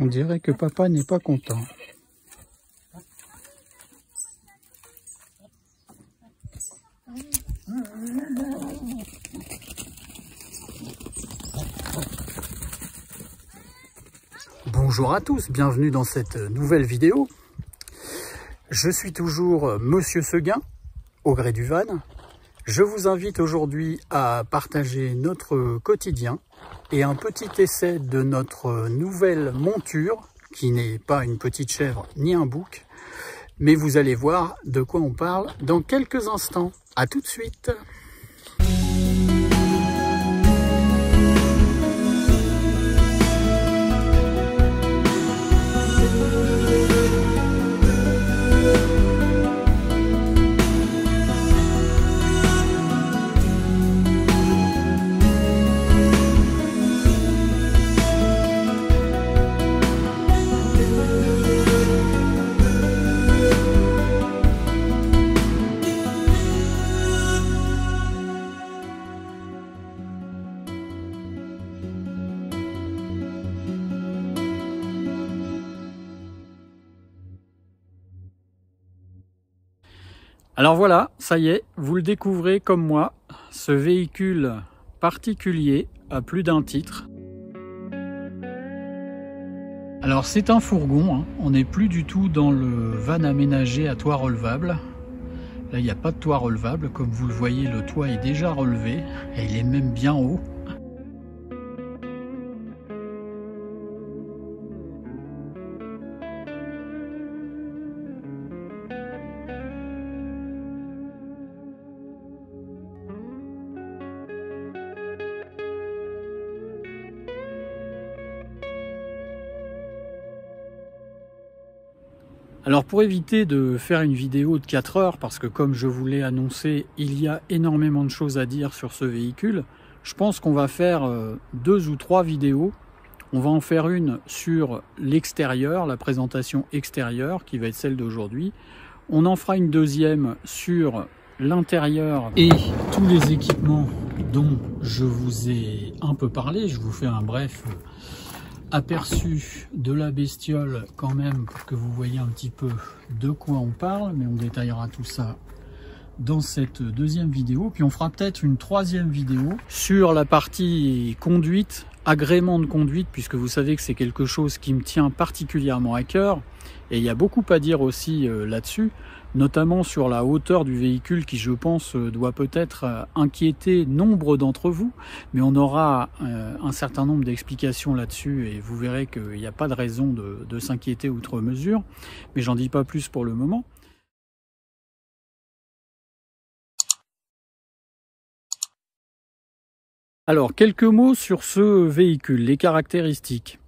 On dirait que papa n'est pas content. Bonjour à tous, bienvenue dans cette nouvelle vidéo. Je suis toujours Monsieur Seguin, au gré du van. Je vous invite aujourd'hui à partager notre quotidien et un petit essai de notre nouvelle monture, qui n'est pas une petite chèvre ni un bouc, mais vous allez voir de quoi on parle dans quelques instants. À tout de suite. Alors voilà, ça y est, vous le découvrez comme moi, ce véhicule particulier à plus d'un titre. Alors c'est un fourgon, hein. On n'est plus du tout dans le van aménagé à toit relevable. Là il n'y a pas de toit relevable, comme vous le voyez le toit est déjà relevé et il est même bien haut. Alors pour éviter de faire une vidéo de 4 heures, parce que comme je vous l'ai annoncé, il y a énormément de choses à dire sur ce véhicule, je pense qu'on va faire 2 ou 3 vidéos. On va en faire une sur l'extérieur, la présentation extérieure, qui va être celle d'aujourd'hui. On en fera une deuxième sur l'intérieur et tous les équipements dont je vous ai un peu parlé. Je vous fais un bref aperçu de la bestiole quand même pour que vous voyez un petit peu de quoi on parle, mais on détaillera tout ça dans cette deuxième vidéo. Puis on fera peut-être une troisième vidéo sur la partie conduite, agrément de conduite, puisque vous savez que c'est quelque chose qui me tient particulièrement à cœur et il y a beaucoup à dire aussi là-dessus, notamment sur la hauteur du véhicule qui, je pense, doit peut-être inquiéter nombre d'entre vous, mais on aura un certain nombre d'explications là-dessus et vous verrez qu'il n'y a pas de raison de s'inquiéter outre mesure, mais j'en dis pas plus pour le moment. Alors, quelques mots sur ce véhicule, les caractéristiques.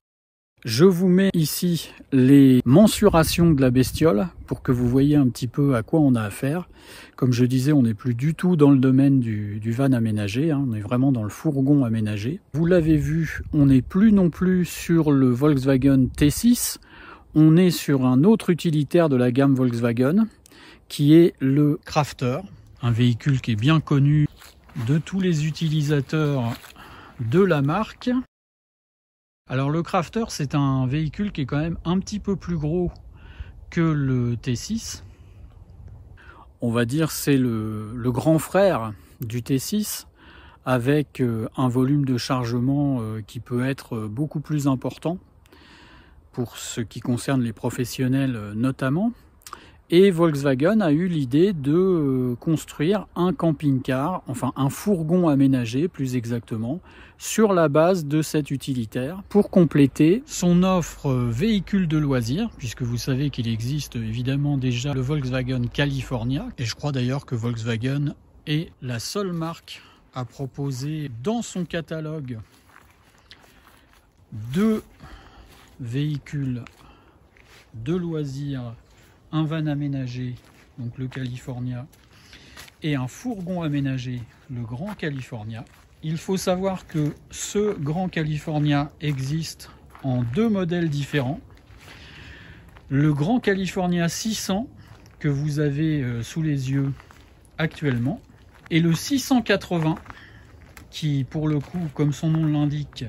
Je vous mets ici les mensurations de la bestiole pour que vous voyez un petit peu à quoi on a affaire. Comme je disais, on n'est plus du tout dans le domaine du van aménagé, hein, on est vraiment dans le fourgon aménagé. Vous l'avez vu, on n'est plus non plus sur le Volkswagen T6, on est sur un autre utilitaire de la gamme Volkswagen qui est le Crafter, un véhicule qui est bien connu de tous les utilisateurs de la marque. Alors le Crafter, c'est un véhicule qui est quand même un petit peu plus gros que le T6. On va dire c'est le grand frère du T6 avec un volume de chargement qui peut être beaucoup plus important pour ce qui concerne les professionnels notamment. Et Volkswagen a eu l'idée de construire un camping-car, enfin un fourgon aménagé plus exactement, sur la base de cet utilitaire pour compléter son offre véhicule de loisirs, puisque vous savez qu'il existe évidemment déjà le Volkswagen California, et je crois d'ailleurs que Volkswagen est la seule marque à proposer dans son catalogue 2 véhicules de loisirs, un van aménagé, donc le California, et un fourgon aménagé, le Grand California. Il faut savoir que ce Grand California existe en 2 modèles différents. Le Grand California 600 que vous avez sous les yeux actuellement, et le 680 qui, pour le coup, comme son nom l'indique,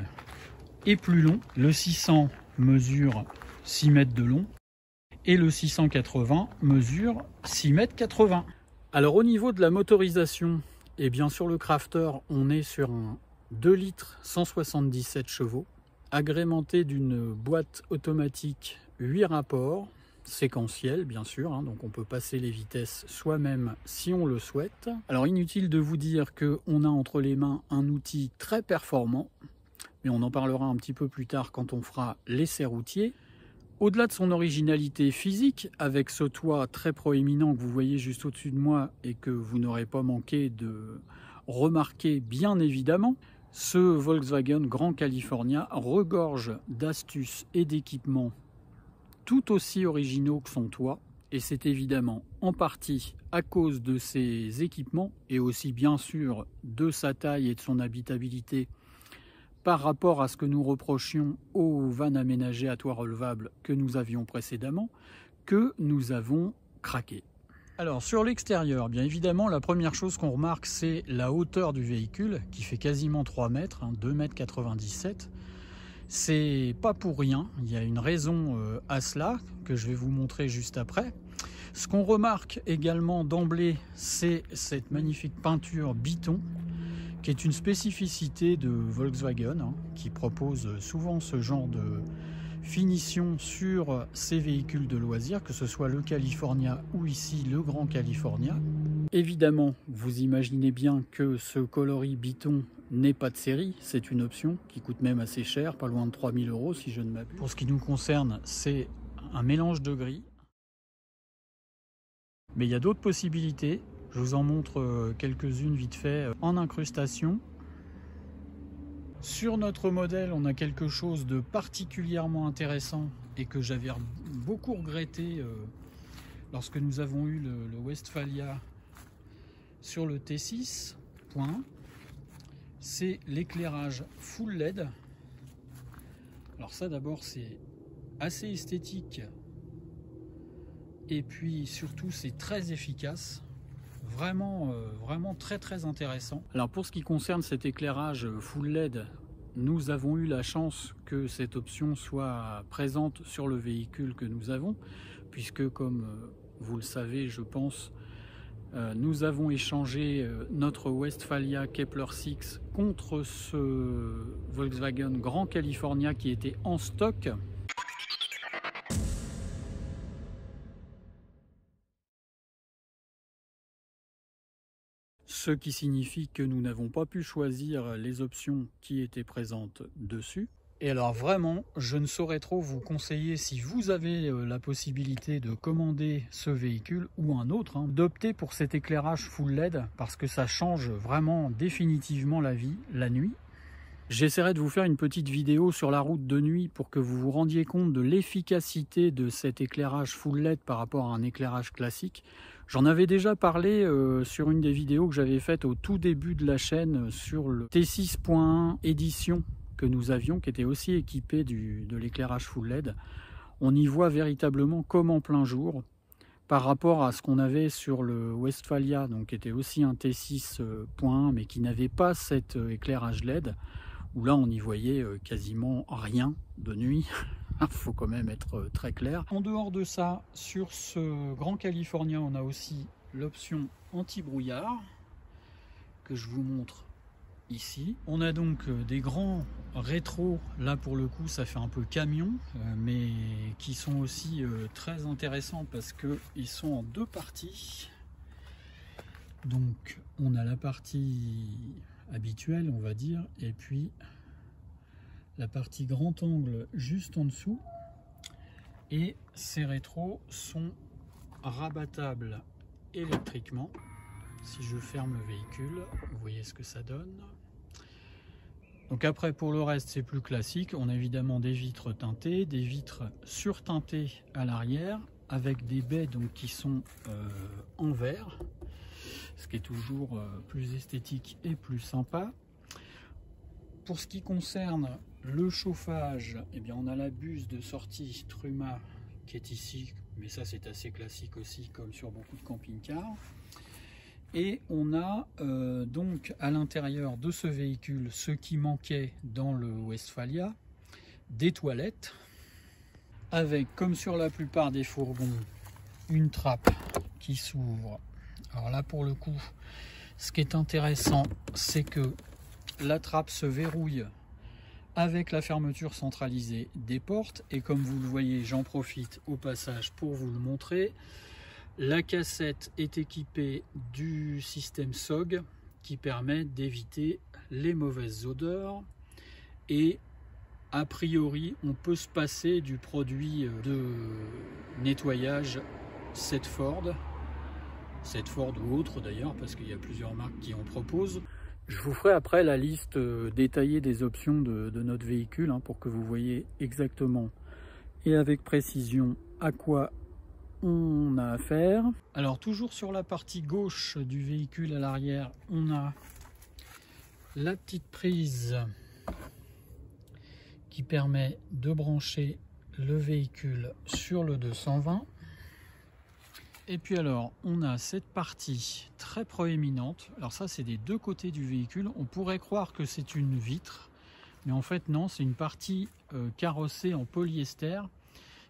est plus long. Le 600 mesure 6 mètres de long et le 680 mesure 6 mètres 80. Alors au niveau de la motorisation, eh bien sur le Crafter, on est sur un 2 litres 177 chevaux, agrémenté d'une boîte automatique 8 rapports, séquentielle bien sûr, hein, donc on peut passer les vitesses soi-même si on le souhaite. Alors inutile de vous dire qu'on a entre les mains un outil très performant, mais on en parlera un petit peu plus tard quand on fera l'essai routier. Au-delà de son originalité physique, avec ce toit très proéminent que vous voyez juste au-dessus de moi et que vous n'aurez pas manqué de remarquer bien évidemment, ce Volkswagen Grand California regorge d'astuces et d'équipements tout aussi originaux que son toit, et c'est évidemment en partie à cause de ces équipements et aussi bien sûr de sa taille et de son habitabilité par rapport à ce que nous reprochions aux vannes aménagées à toit relevable que nous avions précédemment, que nous avons craqué. Alors sur l'extérieur, bien évidemment, la première chose qu'on remarque, c'est la hauteur du véhicule qui fait quasiment 3 mètres, hein, 2,97 m. C'est pas pour rien, il y a une raison à cela que je vais vous montrer juste après. Ce qu'on remarque également d'emblée, c'est cette magnifique peinture Biton, qui est une spécificité de Volkswagen, hein, qui propose souvent ce genre de finition sur ses véhicules de loisirs, que ce soit le California ou ici le Grand California. Évidemment, vous imaginez bien que ce coloris Biton n'est pas de série, c'est une option qui coûte même assez cher, pas loin de 3000 € si je ne m'abuse. Pour ce qui nous concerne, c'est un mélange de gris. Mais il y a d'autres possibilités. Je vous en montre quelques-unes vite fait en incrustation. Sur notre modèle, on a quelque chose de particulièrement intéressant et que j'avais beaucoup regretté lorsque nous avons eu le Westfalia sur le T6. C'est l'éclairage full LED. Alors ça d'abord c'est assez esthétique et puis surtout c'est très efficace. Vraiment très intéressant. Alors pour ce qui concerne cet éclairage full LED, nous avons eu la chance que cette option soit présente sur le véhicule que nous avons, puisque comme vous le savez je pense, nous avons échangé notre Westfalia Kepler 6 contre ce Volkswagen Grand California qui était en stock. Ce qui signifie que nous n'avons pas pu choisir les options qui étaient présentes dessus. Et alors vraiment, je ne saurais trop vous conseiller, si vous avez la possibilité de commander ce véhicule ou un autre, hein, d'opter pour cet éclairage full LED parce que ça change vraiment définitivement la vie la nuit. J'essaierai de vous faire une petite vidéo sur la route de nuit pour que vous vous rendiez compte de l'efficacité de cet éclairage full LED par rapport à un éclairage classique. J'en avais déjà parlé sur une des vidéos que j'avais faites au tout début de la chaîne sur le T6.1 édition que nous avions, qui était aussi équipé de l'éclairage full LED. On y voit véritablement comme en plein jour par rapport à ce qu'on avait sur le Westfalia, donc qui était aussi un T6.1 mais qui n'avait pas cet éclairage LED, où là on y voyait quasiment rien de nuit. Il faut quand même être très clair. En dehors de ça, sur ce Grand California, on a aussi l'option anti-brouillard que je vous montre ici. On a donc des grands rétros, là pour le coup ça fait un peu camion, mais qui sont aussi très intéressants parce qu'ils sont en deux parties. Donc on a la partie habituelle on va dire, et puis la partie grand angle juste en dessous, et ces rétros sont rabattables électriquement. Si je ferme le véhicule, vous voyez ce que ça donne. Donc après pour le reste c'est plus classique, on a évidemment des vitres teintées, des vitres surteintées à l'arrière avec des baies donc qui sont en verre, ce qui est toujours plus esthétique et plus sympa. Pour ce qui concerne le chauffage, eh bien on a la buse de sortie Truma qui est ici, mais ça c'est assez classique aussi comme sur beaucoup de camping-cars. Et on a donc à l'intérieur de ce véhicule ce qui manquait dans le Westfalia, des toilettes. avec, comme sur la plupart des fourgons, une trappe qui s'ouvre. Alors là, pour le coup, ce qui est intéressant, c'est que la trappe se verrouille avec la fermeture centralisée des portes. Et comme vous le voyez, j'en profite au passage pour vous le montrer. La cassette est équipée du système SOG qui permet d'éviter les mauvaises odeurs. Et a priori, on peut se passer du produit de nettoyage Setford ou autre d'ailleurs, parce qu'il y a plusieurs marques qui en proposent. Je vous ferai après la liste détaillée des options de notre véhicule pour que vous voyez exactement et avec précision à quoi on a affaire. Alors toujours sur la partie gauche du véhicule à l'arrière, on a la petite prise qui permet de brancher le véhicule sur le 220. Et puis alors, on a cette partie très proéminente. Alors ça, c'est des deux côtés du véhicule. On pourrait croire que c'est une vitre, mais en fait non, c'est une partie carrossée en polyester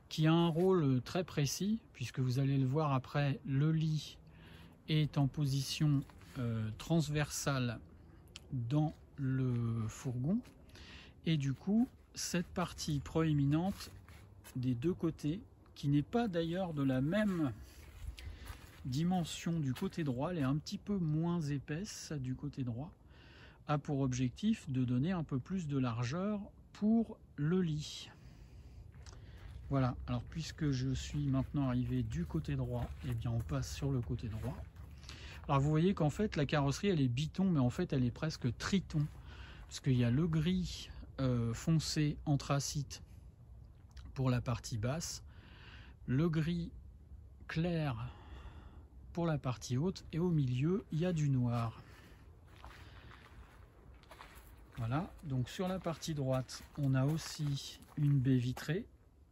qui a un rôle très précis, puisque vous allez le voir après, le lit est en position transversale dans le fourgon. Et du coup, cette partie proéminente des deux côtés, qui n'est pas d'ailleurs de la même dimension du côté droit, elle est un petit peu moins épaisse du côté droit, a pour objectif de donner un peu plus de largeur pour le lit. Voilà, alors puisque je suis maintenant arrivé du côté droit, et bien on passe sur le côté droit. Alors vous voyez qu'en fait la carrosserie elle est biton, mais en fait elle est presque triton, parce qu'il y a le gris foncé anthracite pour la partie basse, le gris clair pour la partie haute, et au milieu il y a du noir. Voilà, donc sur la partie droite on a aussi une baie vitrée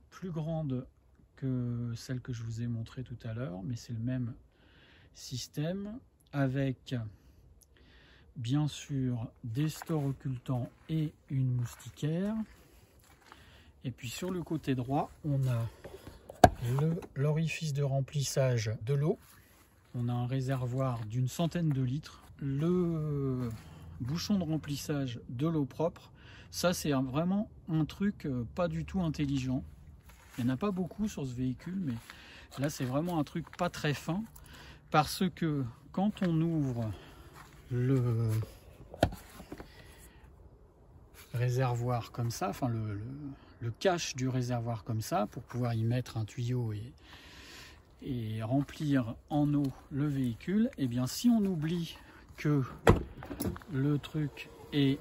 plus grande que celle que je vous ai montrée tout à l'heure, mais c'est le même système avec bien sûr des stores occultants et une moustiquaire. Et puis sur le côté droit on a l'orifice de remplissage de l'eau. On a un réservoir d'une centaine de litres, le bouchon de remplissage de l'eau propre. Ça c'est vraiment un truc pas du tout intelligent. Il n'y en a pas beaucoup sur ce véhicule, mais là c'est vraiment un truc pas très fin, parce que quand on ouvre le réservoir comme ça, enfin le cache du réservoir comme ça, pour pouvoir y mettre un tuyau et remplir en eau le véhicule, et bien si on oublie que le truc est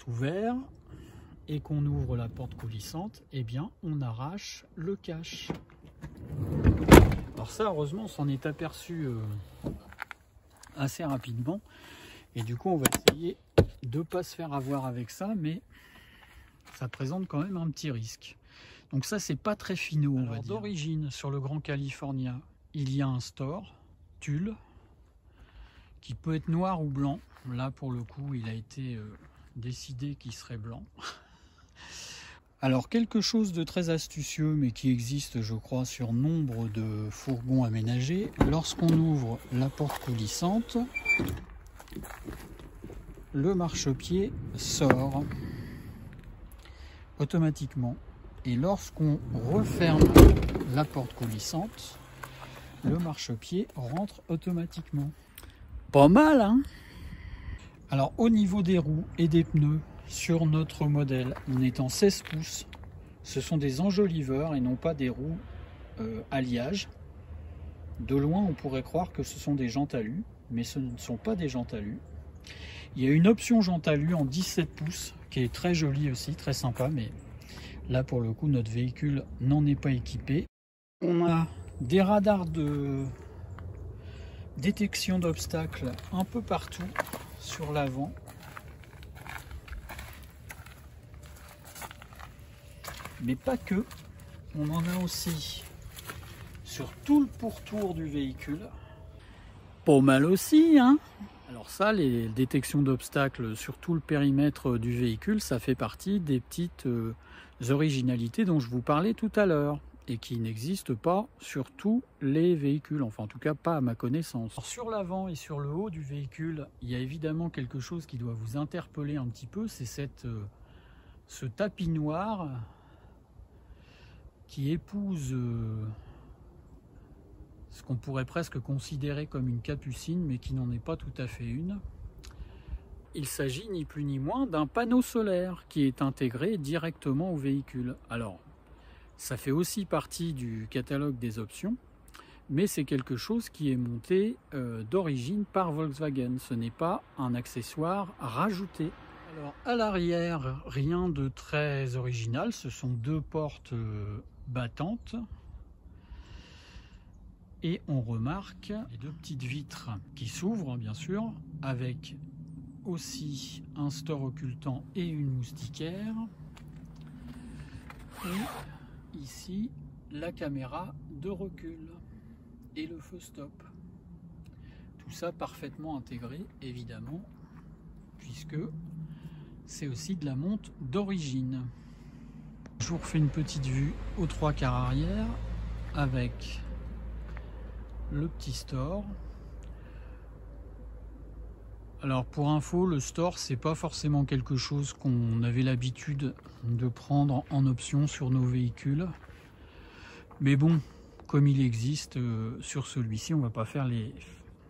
ouvert et qu'on ouvre la porte coulissante, et bien on arrache le cache. Alors ça, heureusement, on s'en est aperçu assez rapidement, et du coup on va essayer de ne pas se faire avoir avec ça, mais ça présente quand même un petit risque. Donc ça c'est pas très finaux, on va dire. D'origine, sur le Grand California, il y a un store tulle qui peut être noir ou blanc. Là pour le coup il a été décidé qu'il serait blanc. Alors quelque chose de très astucieux, mais qui existe je crois sur nombre de fourgons aménagés, lorsqu'on ouvre la porte coulissante, le marchepied sort automatiquement, et lorsqu'on referme la porte coulissante, le marchepied rentre automatiquement. Pas mal, hein? Alors au niveau des roues et des pneus, sur notre modèle, on est en 16 pouces. Ce sont des enjoliveurs et non pas des roues alliage. De loin, on pourrait croire que ce sont des jantes alu, mais ce ne sont pas des jantes alu. Il y a une option jante alu en 17 pouces qui est très jolie aussi, très sympa, mais là pour le coup notre véhicule n'en est pas équipé. On a des radars de détection d'obstacles un peu partout sur l'avant. Mais pas que, on en a aussi sur tout le pourtour du véhicule. pas mal aussi, hein. Alors ça, les détections d'obstacles sur tout le périmètre du véhicule, ça fait partie des petites originalités dont je vous parlais tout à l'heure et qui n'existent pas sur tous les véhicules, enfin en tout cas pas à ma connaissance. Alors, sur l'avant et sur le haut du véhicule, il y a évidemment quelque chose qui doit vous interpeller un petit peu, c'est ce tapis noir qui épouse ce qu'on pourrait presque considérer comme une capucine, mais qui n'en est pas tout à fait une. Il s'agit ni plus ni moins d'un panneau solaire qui est intégré directement au véhicule. Alors, ça fait aussi partie du catalogue des options, mais c'est quelque chose qui est monté d'origine par Volkswagen. Ce n'est pas un accessoire rajouté. Alors, à l'arrière, rien de très original. Ce sont deux portes battantes. Et on remarque les deux petites vitres qui s'ouvrent, bien sûr, avec aussi un store occultant et une moustiquaire. Et ici, la caméra de recul et le feu stop. Tout ça parfaitement intégré, évidemment, puisque c'est aussi de la monte d'origine. Je vous refais une petite vue aux 3/4 arrière avec le petit store. Alors pour info, le store c'est pas forcément quelque chose qu'on avait l'habitude de prendre en option sur nos véhicules, mais bon, comme il existe sur celui-ci, on va pas faire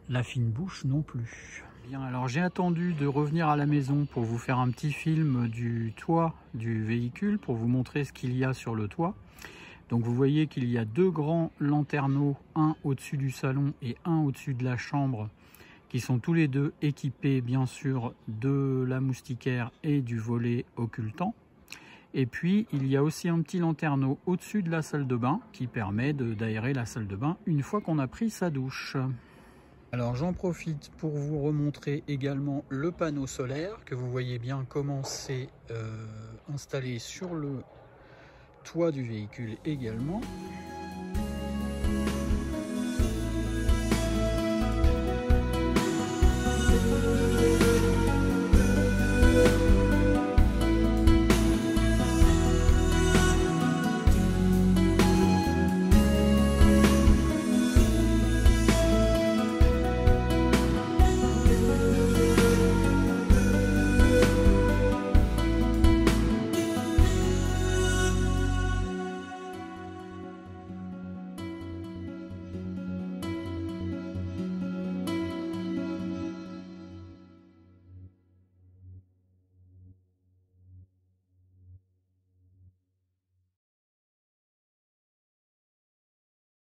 la fine bouche non plus. Bien, alors j'ai attendu de revenir à la maison pour vous faire un petit film du toit du véhicule pour vous montrer ce qu'il y a sur le toit. Donc vous voyez qu'il y a deux grands lanterneaux, un au-dessus du salon et un au-dessus de la chambre, qui sont tous les deux équipés bien sûr de la moustiquaire et du volet occultant. Et puis il y a aussi un petit lanterneau au-dessus de la salle de bain qui permet d'aérer la salle de bain une fois qu'on a pris sa douche. Alors j'en profite pour vous remontrer également le panneau solaire, que vous voyez bien comment c'est installé sur le toit du véhicule également.